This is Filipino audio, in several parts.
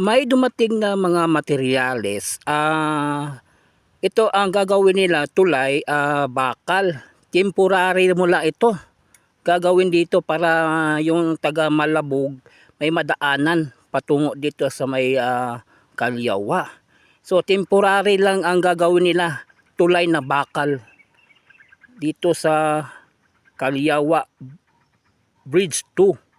May dumating na mga materyales, ito ang gagawin nila tulay, bakal. Temporary mula ito. Gagawin dito para yung taga Malabog may madaanan patungo dito sa may Kalyawa. So temporary lang ang gagawin nila, tulay na bakal dito sa Kalyawa Bridge 2.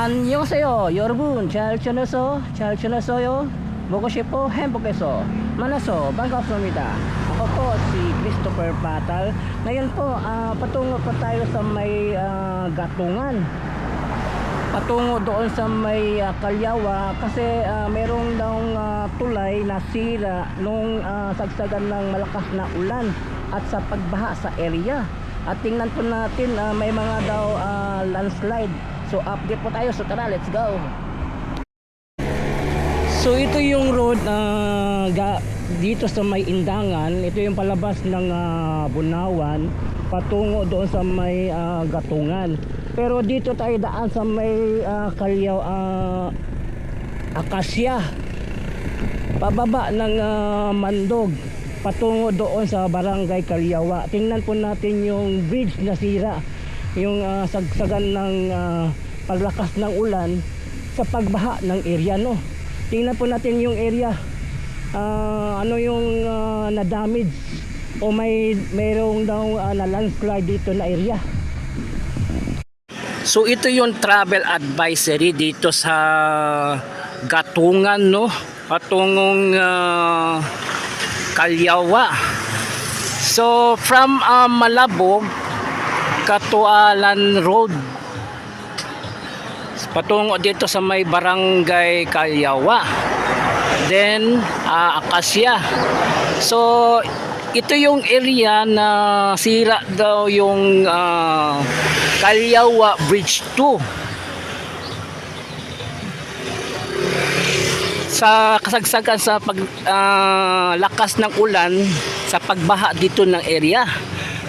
안녕하세요 여러분, 잘 지냈어요? 먹고 싶어 행복해서 만나서 반갑습니다. Ako po si Christopher Patal. Ngayon po patungo po tayo sa may Gatungan, patungo doon sa may Kalyawa kasi merong daw tulay na sira nung sagsagan ng malakas na ulan at sa pagbaha sa area. At tingnan po natin may mga daw landslide. So update po tayo. So tara, let's go. So ito yung road dito sa may Indangan. Ito yung palabas ng Bunawan patungo doon sa may Gatungan. Pero dito tayo daan sa may Akasya, pababa ng Mandog patungo doon sa Barangay Kalyawa. Tingnan po natin yung bridge na sira, yung sagsagan ng paglakas ng ulan sa pagbaha ng area, no. Tingnan po natin yung area, ano yung na-damage o mayroong daw na landslide dito na area. So ito yung travel advisory dito sa Gatungan, no, patungong Kalyawa. So from Malabog Katualan Road patungo dito sa may Barangay Kalyawa, then Akasya. So ito yung area na sira daw yung Kalyawa Bridge 2 sa kasagsagan sa lakas ng ulan sa pagbaha dito ng area.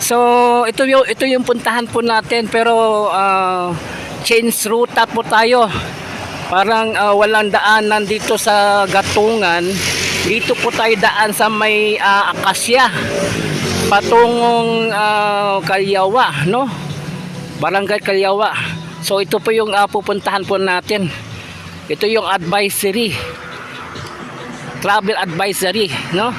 So ito yung puntahan po natin, pero change route po tayo. Parang walang daanan dito sa Gatungan. Dito po tayo daan sa may Akasya patungong Kalyawa, no, Barangay Kalyawa. So ito po yung pupuntahan po natin. Ito yung advisory, travel advisory, no.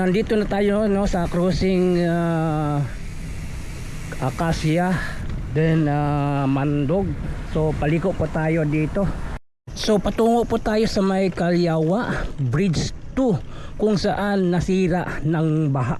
Nandito na tayo, no, sa crossing Akasya, then Mandog. So paliko po tayo dito. So patungo po tayo sa may Kalyawa Bridge 2 kung saan nasira ng baha.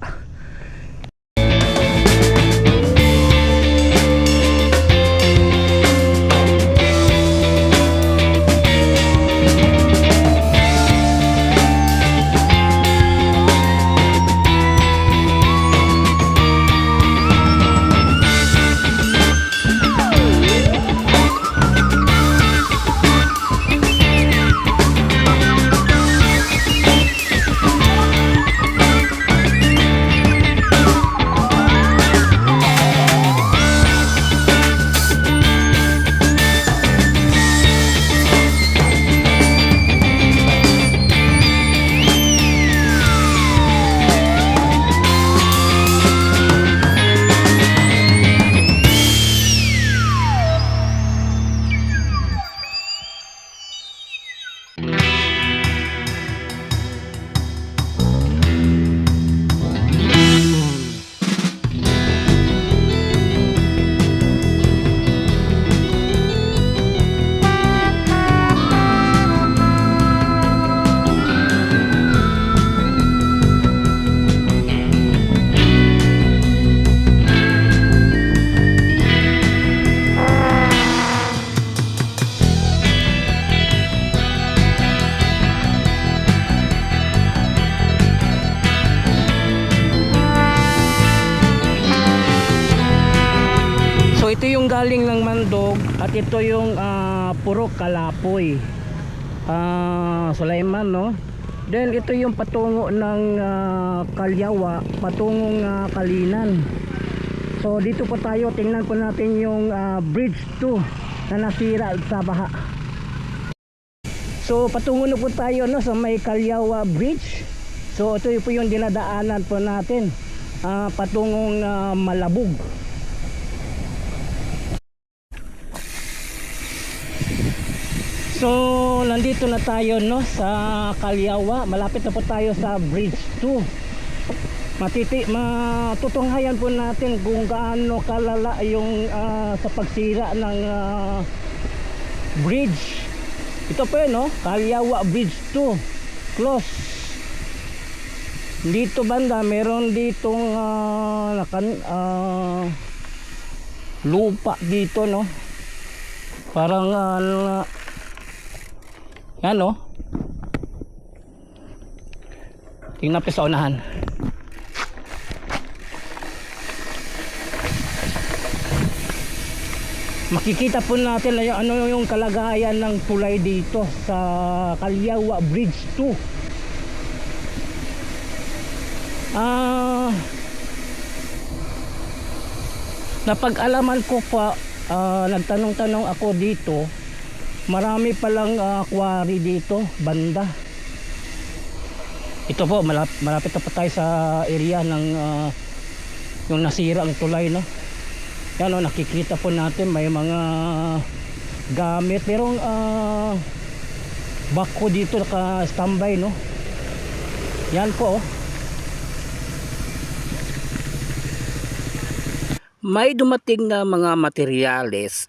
ito yung galing ng Mandog at ito yung puro kalapoy. Sulaiman, no? Then ito yung patungo ng Kalyawa, patungong Kalinan. So dito po tayo, tingnan po natin yung bridge 2 na nasira sa baha. So patungo na po tayo, no, sa may Kalyawa Bridge. So ito po yung dinadaanan po natin, patungong Malabog. So nandito na tayo, no, sa Kalyawa. Malapit na po tayo sa bridge 2. Matutunghayan po natin kung gaano kalala yung sa pagsira ng bridge. Ito po yun, no, Kalyawa Bridge 2 close. Dito banda meron ditong lupa dito, no, parang yan, no. Tingnan pa sa unahan. Makikita po natin na ano yung kalagayan ng tulay dito sa Kalyawa Bridge 2. Napag-alaman ko pa, nagtanong-tanong ako dito, marami palang quarry dito banda. Ito po, malapit na pa tayo sa area ng yung nasira ang tulay, no. Yan, no, nakikita po natin may mga gamit, merong bako dito naka-standby, no. Yan po, oh. May dumating na mga materyales.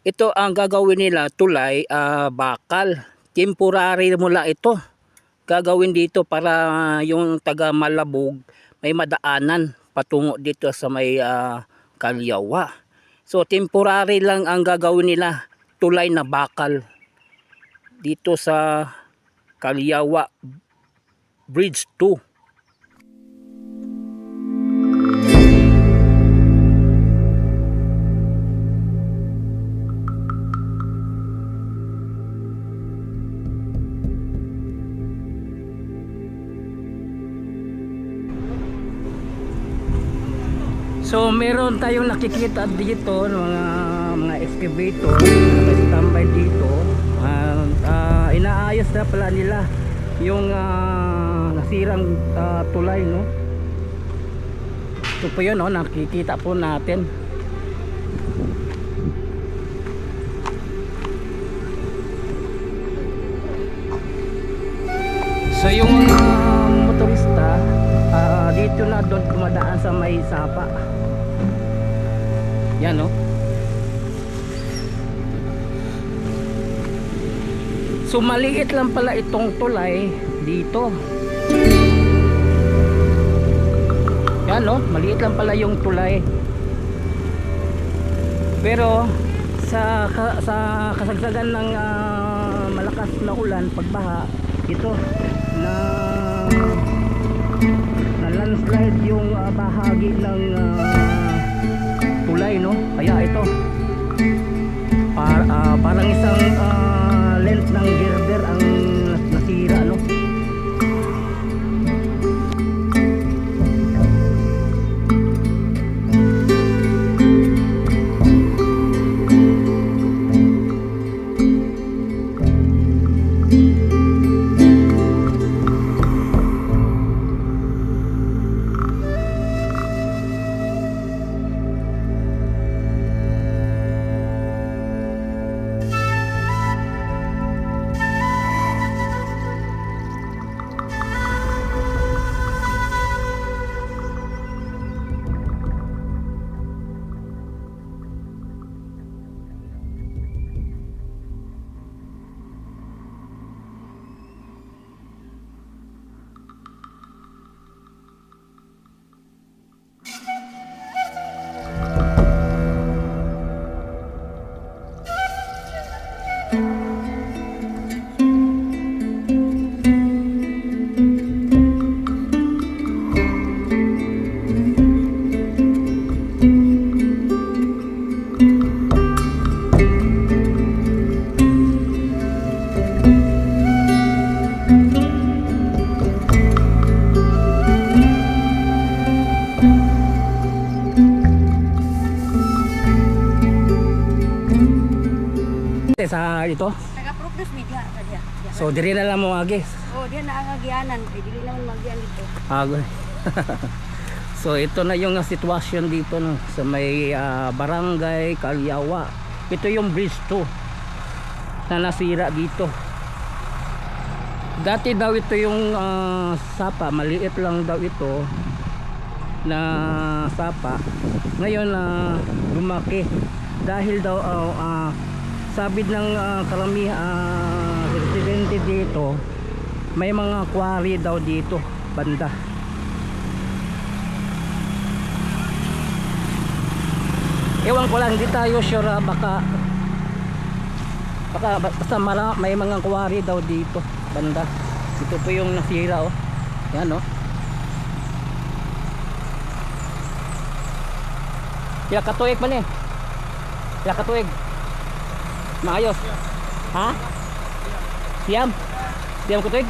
Ito ang gagawin nila, tulay, bakal. Temporary mula ito. Gagawin dito para yung taga Malabog may madaanan patungo dito sa may Kalyawa. So temporary lang ang gagawin nila, tulay na bakal dito sa Kalyawa Bridge 2. So meron tayong nakikita dito mga excavator na standby dito. Inaayos na pala nila yung nasirang tulay, no. Ito po yun, no, nakikita po natin. So yung motorista dito na doon dumadaan sa may sapa. Yan, no. So maliit lang pala itong tulay dito. Yan, no, maliit lang pala yung tulay. Pero sa kasagsagan ng malakas na ulan, pagbaha, ito na landslide yung bahagi ng tulay, no. Kaya ito parang isang length ng girder ang nasira, no. Sa ito. Taga-progress media sa diya. So diri na lang mo agi. Oh, diyan na ang agyanan. Kay dili naman magyan dito. Agoy. So ito na yung sitwasyon dito no, sa may barangay Calyawa. Ito yung bridge 2 na nasira dito. Dati daw ito yung sapa, maliit lang daw ito na sapa. Ngayon lumaki dahil daw sabid ng residente dito, may mga quarry daw dito banda. Ewan ko lang, hindi tayo sure, baka basta may mga quarry daw dito banda. Ito po yung nasira oh. Yan oh. Pila katuig man eh. Pila katuig. Maayos. Ha? Siyam? Siyam katuig?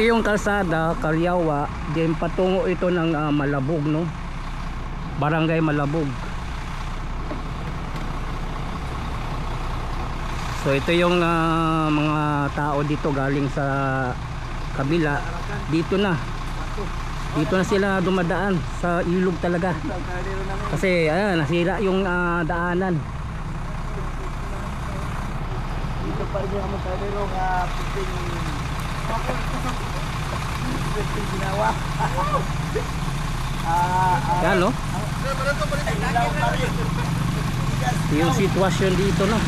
Yung kalsada Calyawa, din patungo ito ng Malabog no, barangay Malabog. So ito yung mga tao dito galing sa kabila, dito na sila dumadaan sa ilog talaga kasi nasira yung daanan. Dito pa rin ang masadero nga puting ginawa. Yan no? Yung sitwasyon dito no.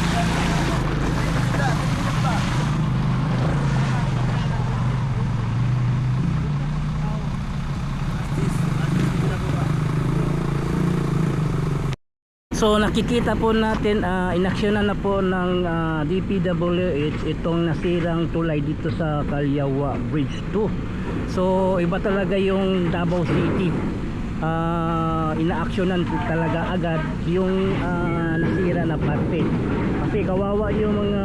So nakikita po natin inaksyonan na po ng DPWH itong nasirang tulay dito sa Calyawa Bridge 2. So iba talaga yung Davao City. Inaaksyonan talaga agad yung nasira na parte. Kasi kawawa yung mga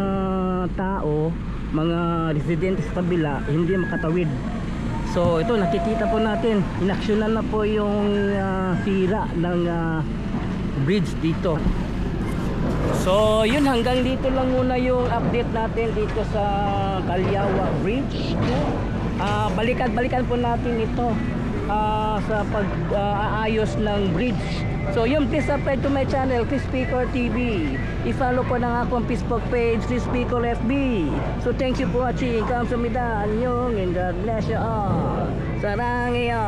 tao, mga residente sa kabila, hindi makatawid. So ito nakikita po natin, inaksyonan na po yung sira ng bridge dito. So yun, hanggang dito lang muna yung update natin dito sa Calyawa Bridge 2. Balikan po natin ito sa pag-aayos ng bridge. So yun, please subscribe to my channel, Chris Speaker TV. I-follow po ng akong Facebook page, Chris Speaker FB. So thank you for watching. Kamsahamnida, annyeong, and God bless you all. Sarang iyo.